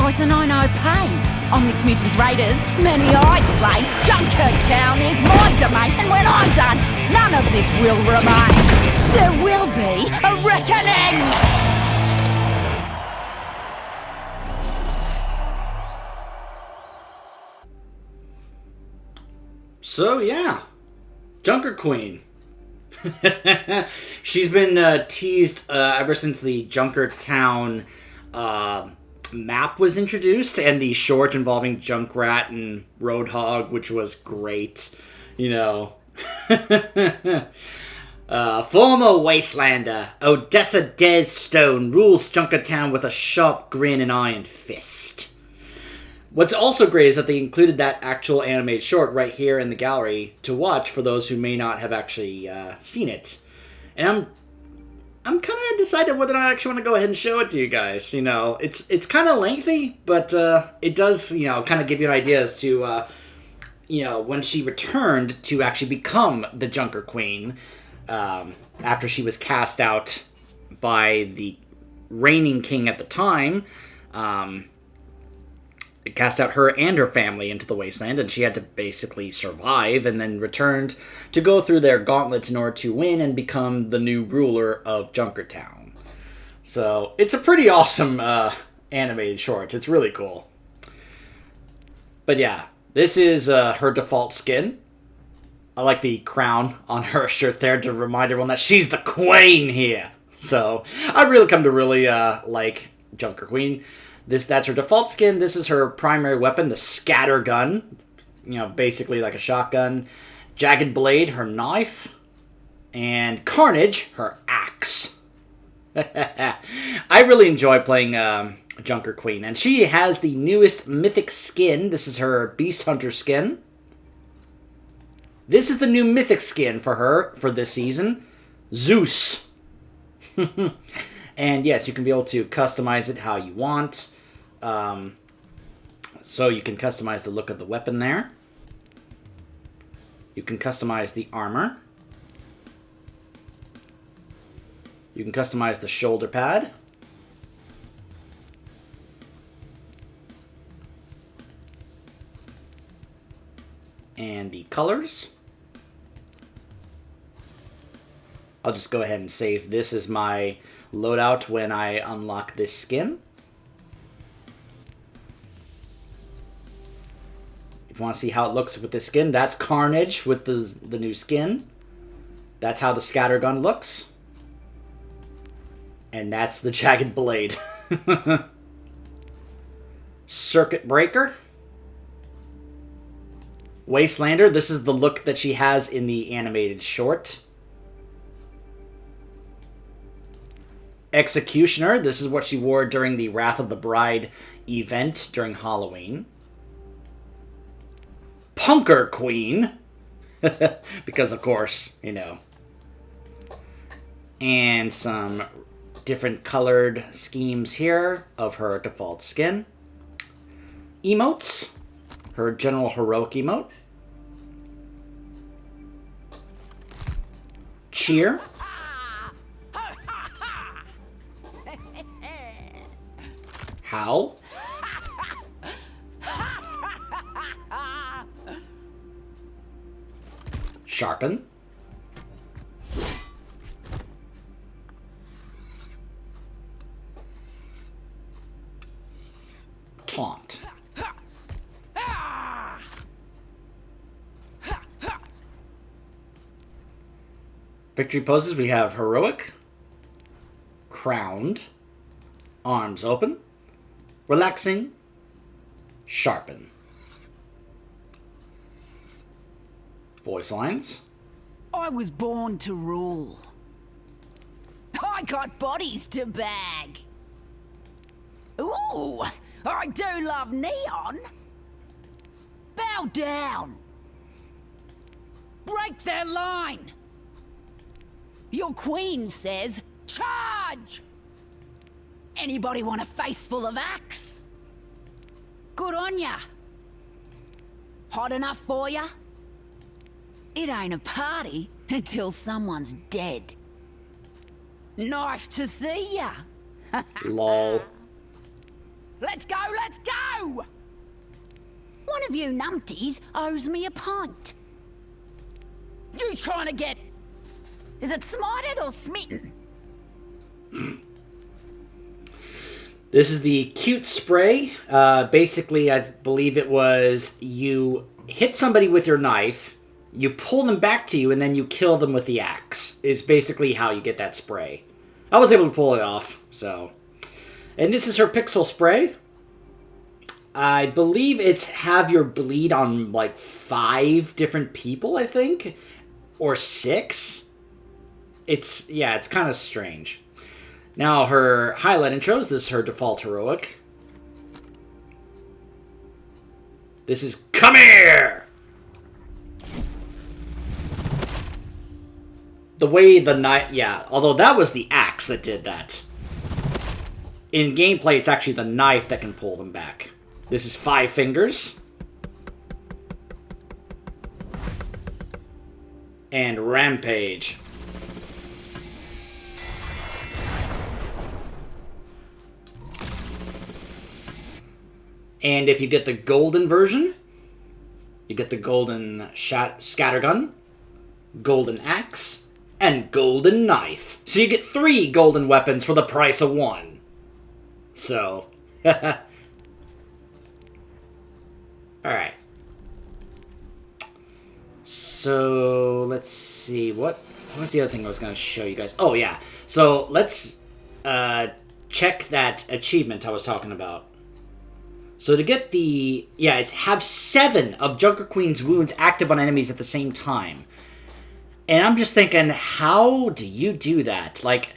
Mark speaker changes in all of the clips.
Speaker 1: poison, I know pain. Omnix Mutants Raiders, many I'd slay. Junker Town is my domain, and when I'm done, none of this will remain. There will be a reckoning!
Speaker 2: So yeah, Junker Queen. She's been teased ever since the Junker Town map was introduced, and the short involving Junkrat and Roadhog, which was great. You know. Former Wastelander, Odessa Deadstone rules Junker Town with a sharp grin and iron fist. What's also great is that they included that actual animated short right here in the gallery to watch for those who may not have actually seen it. And I'm kind of decided whether or not I actually want to go ahead and show it to you guys. You know, it's kind of lengthy, but it does, you know, kind of give you an idea as to, you know, when she returned to actually become the Junker Queen after she was cast out by the reigning king at the time. It cast out her and her family into the wasteland, and she had to basically survive, and then returned to go through their gauntlet in order to win and become the new ruler of Junkertown. So it's a pretty awesome animated short. It's really cool. But yeah, this is her default skin. I like the crown on her shirt there to remind everyone that she's the queen here. So I've really come to really like Junker Queen. That's her default skin. This is her primary weapon, the scatter gun. You know, basically like a shotgun. Jagged Blade, her knife. And Carnage, her axe. I really enjoy playing Junker Queen. And she has the newest mythic skin. This is her Beast Hunter skin. This is the new mythic skin for her for this season. Zeus. And yes, you can be able to customize it how you want. So you can customize the look of the weapon there. You can customize the armor. You can customize the shoulder pad. And the colors. I'll just go ahead and save this as my loadout when I unlock this skin. If you want to see how it looks with the skin, that's Carnage with the new skin. That's how the scattergun looks. And that's the Jagged Blade. Circuit Breaker. Wastelander, this is the look that she has in the animated short. Executioner, this is what she wore during the Wrath of the Bride event during Halloween. Punker Queen, because of course, you know. And some different colored schemes here of her default skin. Emotes, her General Heroic emote. Cheer. Howl. Sharpen. Taunt. Victory poses, we have Heroic, Crowned, Arms Open, Relaxing, Sharpen. Voice lines.
Speaker 1: I was born to rule. I got bodies to bag. Ooh, I do love neon. Bow down. Break their line. Your queen says, charge! Anybody want a face full of axe? Good on ya. Hot enough for ya? It ain't a party until someone's dead. Knife to see ya.
Speaker 2: Lol.
Speaker 1: Let's go, let's go! One of you numpties owes me a pint. You trying to get... Is it smited or smitten?
Speaker 2: This is the cute spray. Basically, I believe it was you hit somebody with your knife, you pull them back to you, and then you kill them with the axe, is basically how you get that spray. I was able to pull it off, so... And this is her pixel spray. I believe it's have your bleed on, like, 5 different people, I think? Or 6? It's kind of strange. Now, her highlight intros, this is her default heroic. This is, come here! The way the knife, although that was the axe that did that. In gameplay, it's actually the knife that can pull them back. This is 5 fingers. And Rampage. And if you get the golden version, you get the golden scattergun, golden axe, and golden knife. So you get 3 golden weapons for the price of 1. So, alright. So, let's see, what was the other thing I was going to show you guys? Oh, yeah. So, let's check that achievement I was talking about. So to get the... Yeah, it's have 7 of Junker Queen's wounds active on enemies at the same time. And I'm just thinking, how do you do that? Like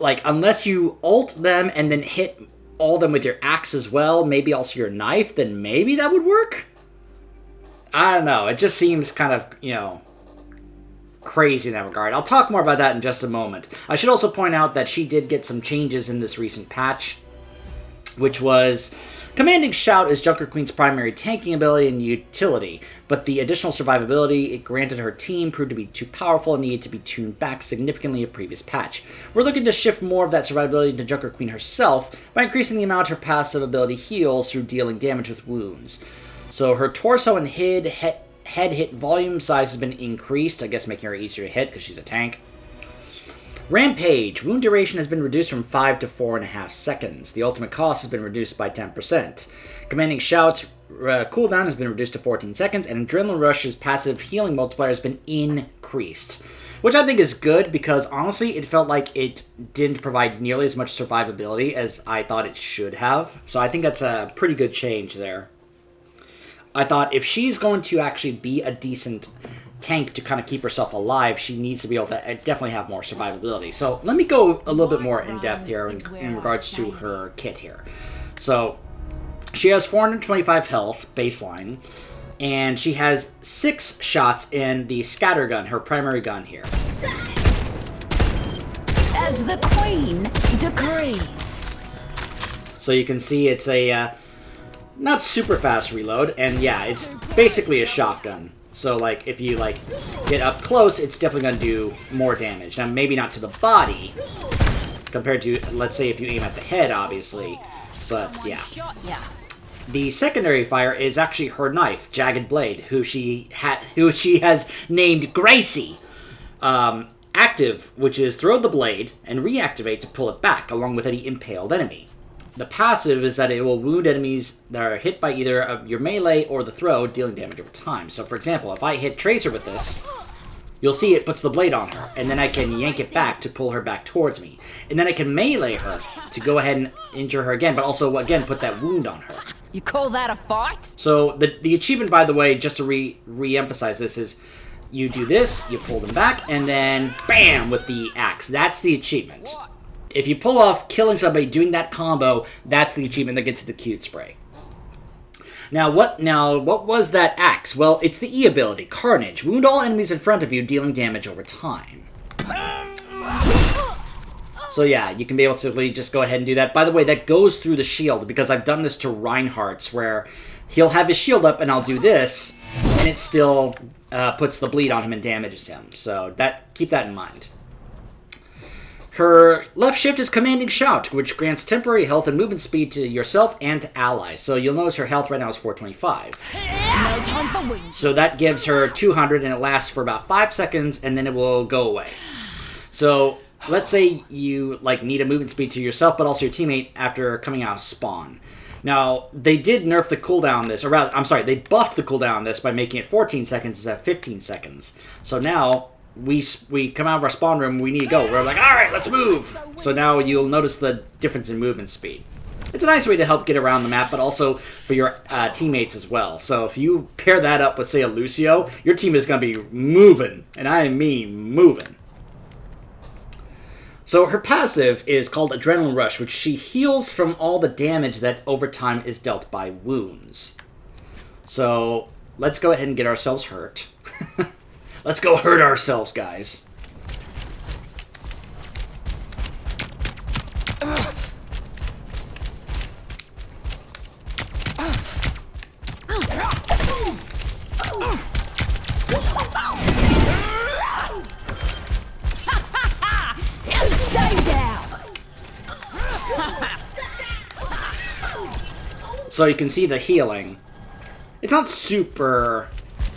Speaker 2: unless you ult them and then hit all of them with your axe as well, maybe also your knife, then maybe that would work? I don't know. It just seems kind of, crazy in that regard. I'll talk more about that in just a moment. I should also point out that she did get some changes in this recent patch, which was... Commanding Shout is Junker Queen's primary tanking ability and utility, but the additional survivability it granted her team proved to be too powerful and needed to be tuned back significantly in a previous patch. We're looking to shift more of that survivability into Junker Queen herself by increasing the amount her passive ability heals through dealing damage with wounds. So her torso and head hit volume size has been increased, I guess making her easier to hit because she's a tank. Rampage. Wound duration has been reduced from 5 to 4.5 seconds. The ultimate cost has been reduced by 10%. Commanding Shout's cooldown has been reduced to 14 seconds, and Adrenaline Rush's passive healing multiplier has been increased. Which I think is good, because honestly, it felt like it didn't provide nearly as much survivability as I thought it should have. So I think that's a pretty good change there. I thought if she's going to actually be a decent tank to kind of keep herself alive, she needs to be able to definitely have more survivability. So let me go a little bit more in depth here in regards to her kit here. So she has 425 health baseline, and she has 6 shots in the scattergun, her primary gun here.
Speaker 1: As the Queen decrees.
Speaker 2: So you can see it's a not super fast reload, and yeah, it's basically a shotgun. So, like, if you, like, get up close, it's definitely going to do more damage. Now, maybe not to the body, compared to, let's say, if you aim at the head, obviously. But, yeah. The secondary fire is actually her knife, Jagged Blade, who she has named Gracie. Active, which is throw the blade and reactivate to pull it back, along with any impaled enemy. The passive is that it will wound enemies that are hit by either your melee or the throw, dealing damage over time. So, for example, if I hit Tracer with this, you'll see it puts the blade on her, and then I can yank it back to pull her back towards me. And then I can melee her to go ahead and injure her again, but also, again, put that wound on her.
Speaker 1: You call that a fight?
Speaker 2: So, the achievement, by the way, just to re-emphasize this, is you do this, you pull them back, and then BAM! With the axe. That's the achievement. If you pull off killing somebody doing that combo, that's the achievement that gets the cute spray. Now what was that axe? Well, it's the E ability, Carnage. Wound all enemies in front of you, dealing damage over time. So yeah, you can be able to simply just go ahead and do that. By the way, that goes through the shield, because I've done this to Reinhardt's, where he'll have his shield up and I'll do this, and it still puts the bleed on him and damages him. So keep that in mind. Her left shift is Commanding Shout, which grants temporary health and movement speed to yourself and to allies. So you'll notice her health right now is 425.
Speaker 1: No time for wings.
Speaker 2: So that gives her 200, and it lasts for about 5 seconds, and then it will go away. So let's say you need a movement speed to yourself, but also your teammate after coming out of spawn. Now, they did nerf the cooldown on this, or rather, I'm sorry, they buffed the cooldown on this by making it 14 seconds instead of 15 seconds. So now, we come out of our spawn room, we need to go. We're like, alright, let's move! So now you'll notice the difference in movement speed. It's a nice way to help get around the map, but also for your teammates as well. So if you pair that up with, say, a Lucio, your team is going to be moving, and I mean moving. So her passive is called Adrenaline Rush, which she heals from all the damage that over time is dealt by wounds. So let's go ahead and get ourselves hurt. Let's go hurt ourselves, guys. So you can see the healing. It's not super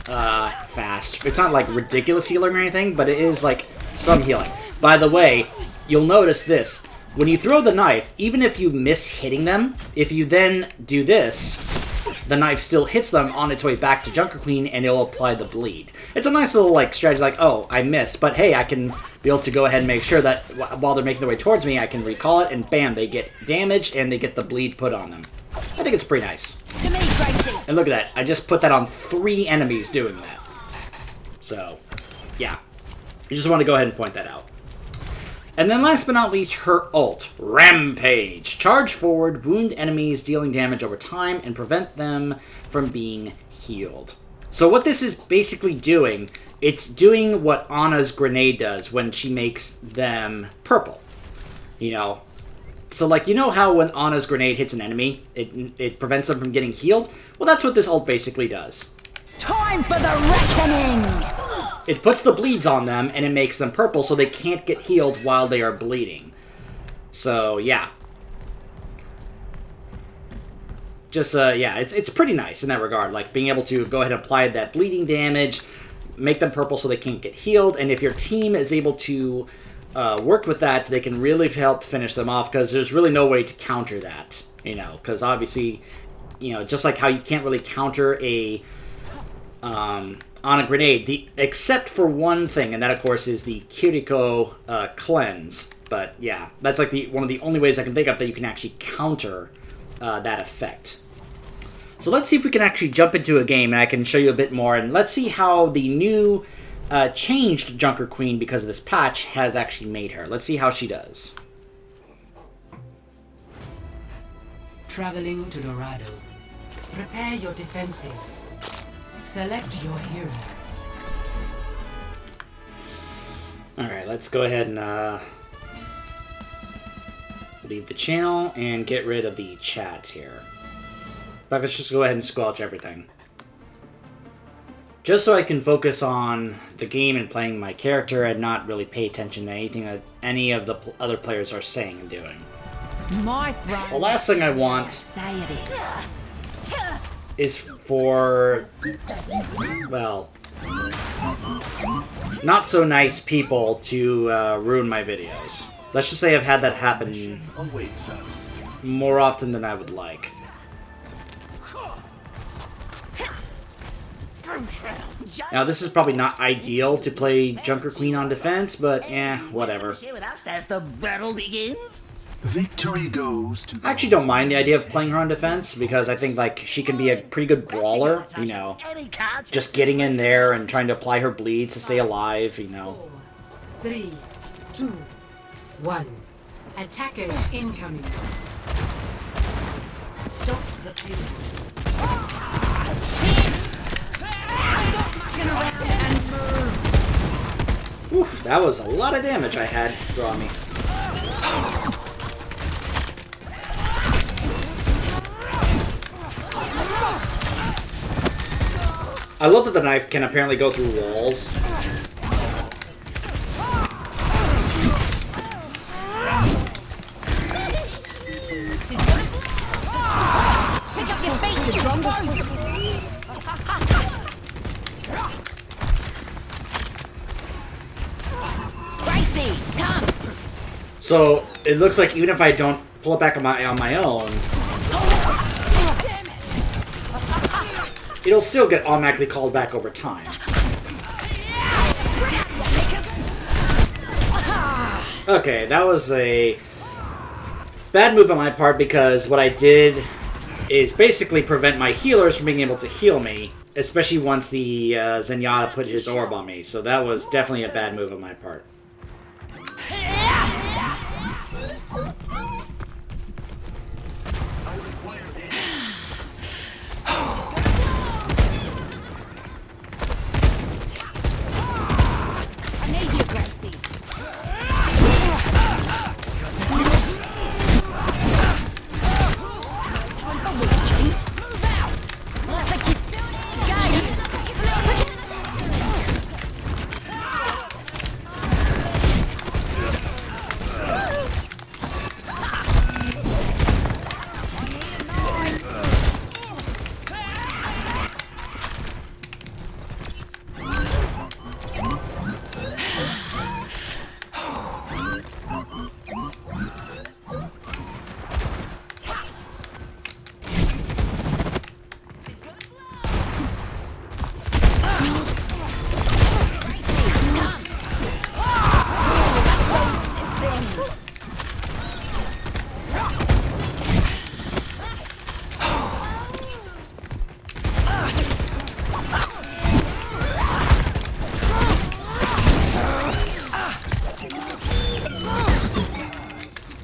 Speaker 2: fast. It's not like ridiculous healing or anything, but it is like some healing. By the way, you'll notice this. When you throw the knife, even if you miss hitting them, if you then do this, the knife still hits them on its way back to Junker Queen, and it'll apply the bleed. It's a nice little strategy, oh, I missed, but hey, I can be able to go ahead and make sure that while they're making their way towards me, I can recall it, and bam, they get damaged, and they get the bleed put on them. I think it's pretty nice.
Speaker 1: To me, Gracie.
Speaker 2: And look at that, I just put that on 3 enemies doing that. So, yeah. You just want to go ahead and point that out. And then last but not least, her ult, Rampage. Charge forward, wound enemies, dealing damage over time, and prevent them from being healed. So what this is basically doing, it's doing what Ana's grenade does when she makes them purple. You know? So you know how when Ana's grenade hits an enemy, it prevents them from getting healed? Well, that's what this ult basically does.
Speaker 1: Time for the reckoning!
Speaker 2: It puts the bleeds on them, and it makes them purple so they can't get healed while they are bleeding. So, yeah. Just, yeah, it's pretty nice in that regard. Being able to go ahead and apply that bleeding damage, make them purple so they can't get healed, and if your team is able to work with that, they can really help finish them off, because there's really no way to counter that. You know, because obviously, just like how you can't really counter on a grenade, except for one thing, and that of course is the Kiriko cleanse. But yeah, that's one of the only ways I can think of that you can actually counter that effect. So let's see if we can actually jump into a game and I can show you a bit more, and let's see how the new changed Junker Queen, because of this patch, has actually made her. Let's see how she does.
Speaker 3: Traveling to Dorado. Prepare your defenses. Select your hero.
Speaker 2: Alright, let's go ahead and leave the channel and get rid of the chat here. But let's just go ahead and squelch everything. Just so I can focus on the game and playing my character and not really pay attention to anything that any of the other players are saying and doing.
Speaker 1: My throne.
Speaker 2: The last thing I want
Speaker 1: Say it
Speaker 2: is for, well, not so nice people to ruin my videos. Let's just say I've had that happen more often than I would like. Now, this is probably not ideal to play Junker Queen on defense, but whatever.
Speaker 4: As the battle begins.
Speaker 5: Victory goes to...
Speaker 2: I actually don't mind the idea of playing her on defense, because I think, she can be a pretty good brawler, you know. Just getting in there and trying to apply her bleeds to stay alive, you know.
Speaker 3: 4, 3, 2, 1. Attackers incoming. Stop the payload.
Speaker 2: Oof, that was a lot of damage I had draw me. I love that the knife can apparently go through walls.
Speaker 1: Longbows! Gracie, come!
Speaker 2: So it looks like even if I don't pull it back on my own,
Speaker 1: Damn it!
Speaker 2: it'll still get automatically called back over time. Okay, that was a bad move on my part because what I did is basically prevent my healers from being able to heal me, especially once the Zenyatta put his orb on me. So that was definitely a bad move on my part.
Speaker 1: I need you, Gracie. Time for reaching. Move out! Let the kitsune guide you.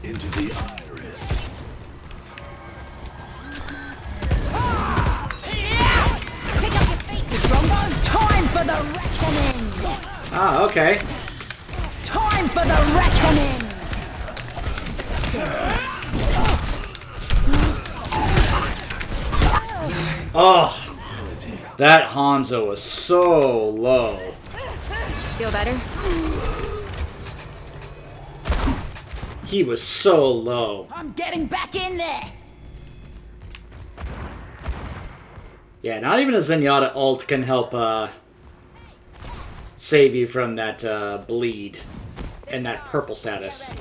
Speaker 5: Into the iris.
Speaker 1: Pick up your feet, you strongbow. Time for the reckoning.
Speaker 2: Ah, okay.
Speaker 1: Time for the reckoning.
Speaker 2: Oh, that Hanzo was so low.
Speaker 1: Feel better?
Speaker 2: He was so low.
Speaker 1: I'm getting back in there.
Speaker 2: Yeah, not even a Zenyatta ult can help save you from that bleed and that purple status.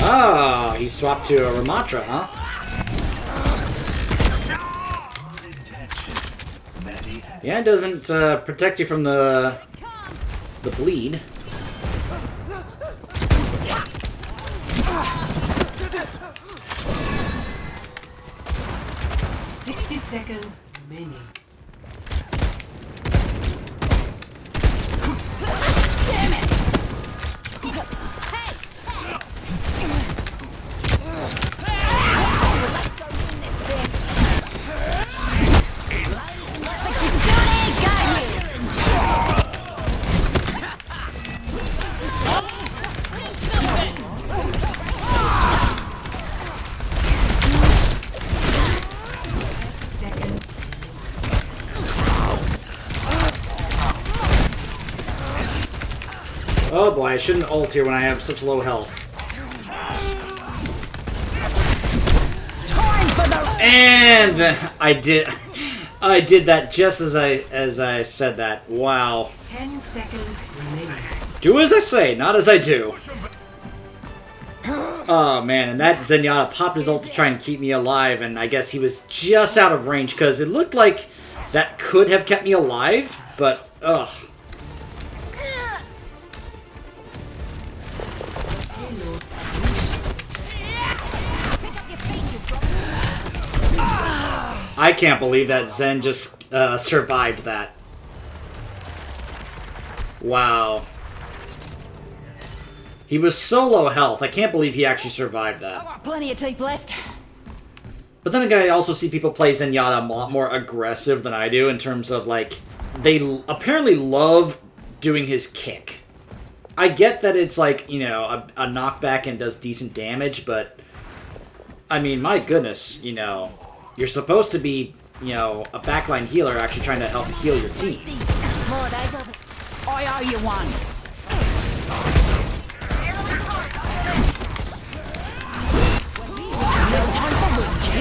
Speaker 2: Ah, he swapped to a Ramatra, huh? Yeah, it doesn't protect you from the bleed.
Speaker 3: Seconds remaining.
Speaker 1: Damn it! Let's go win this thing. Let the kitsune guide
Speaker 2: Oh boy, I shouldn't ult here when I have such low health. And I did that just as I said that. Wow.
Speaker 3: 10 seconds remaining.
Speaker 2: Do as I say, not as I do. Oh man, and that Zenyatta popped his ult to try and keep me alive, and I guess he was just out of range because it looked like that could have kept me alive, but ugh. I can't believe that Zen just survived that. Wow. He was so low health. I can't believe he actually survived
Speaker 1: I've
Speaker 2: that.
Speaker 1: got plenty of teeth left.
Speaker 2: But then again, I also see people play Zenyatta a lot more aggressive than I do in terms of, like, they apparently love doing his kick. I get that it's, like, you know, a knockback and does decent damage, but, I mean, my goodness, you know, you're supposed to be, you know, a backline healer actually trying to help heal your team.
Speaker 1: I owe you one.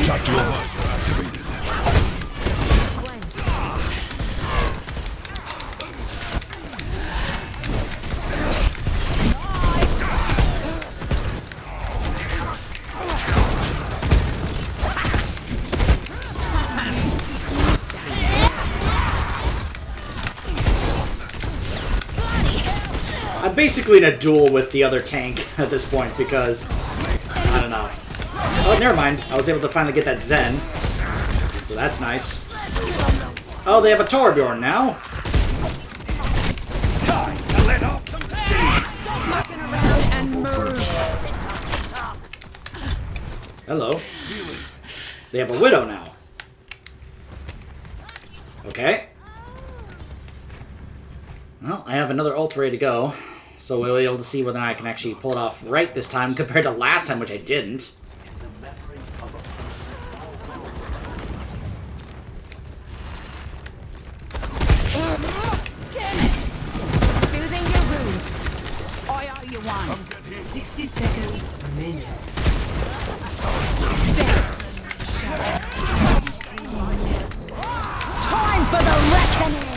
Speaker 5: Tactical visor activated.
Speaker 2: I'm basically in a duel with the other tank at this point because, I don't know. Oh, never mind. I was able to finally get that Zen. So that's nice. Oh, they have a Torbjorn now. Hello. They have a Widow now. Okay. Well, I have another ult ready to go. So we'll be able to see whether I can actually pull it off right this time compared to last time, which I didn't.
Speaker 1: Damn it! Soothing your wounds. I owe you one.
Speaker 3: 60 seconds remaining.
Speaker 1: Time for the reckoning!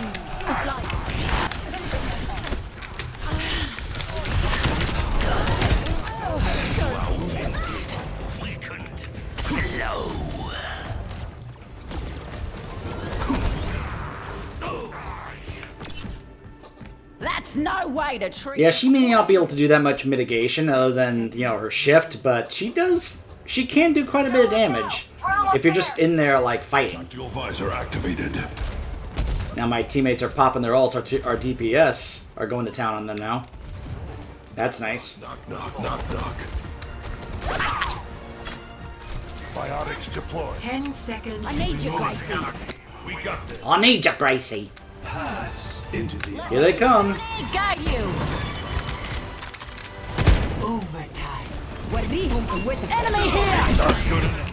Speaker 1: That's no way to treat.
Speaker 2: Yeah, she may not be able to do that much mitigation other than, you know, her shift, but she can do quite a bit of damage if you're just in there, like, fighting.
Speaker 5: Tactical visor activated.
Speaker 2: Now my teammates are popping their ults, our DPS are going to town on them now. That's nice.
Speaker 5: Knock, knock, knock, knock. Biotics deployed.
Speaker 3: 10 seconds.
Speaker 1: I need you, Gracie.
Speaker 5: We got this.
Speaker 2: I need ya, Gracie.
Speaker 5: Pass into the
Speaker 2: Here they come.
Speaker 1: Got you.
Speaker 3: Overtime.
Speaker 1: Enemy here.
Speaker 5: not good enough.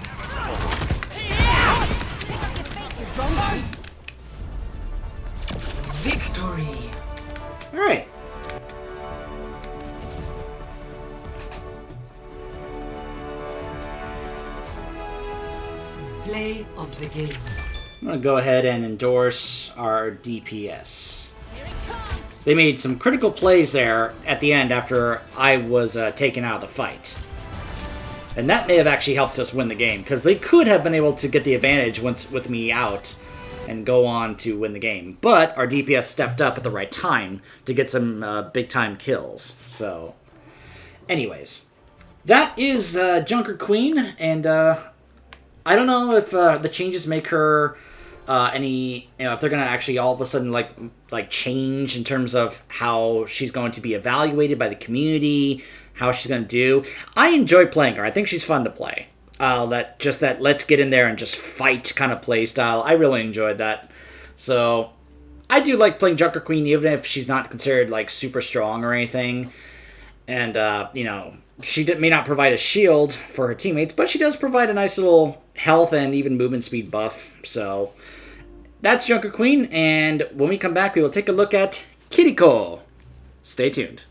Speaker 3: Victory.
Speaker 2: All right.
Speaker 3: Play of the game.
Speaker 2: I'm going to go ahead and endorse our DPS. They made some critical plays there at the end after I was taken out of the fight. And that may have actually helped us win the game, because they could have been able to get the advantage once with me out and go on to win the game. But our DPS stepped up at the right time to get some big-time kills. So, anyways. That is Junker Queen, and I don't know if the changes make her any, you know, if they're gonna actually all of a sudden like change in terms of how she's going to be evaluated by the community, how she's gonna do. I enjoy playing her. I think she's fun to play. That let's get in there and just fight kind of play style. I really enjoyed that. So I do like playing Junker Queen, even if she's not considered like super strong or anything. And you know, she may not provide a shield for her teammates, but she does provide a nice little health and even movement speed buff. So that's Junker Queen, and when we come back, we will take a look at Kiriko. Stay tuned.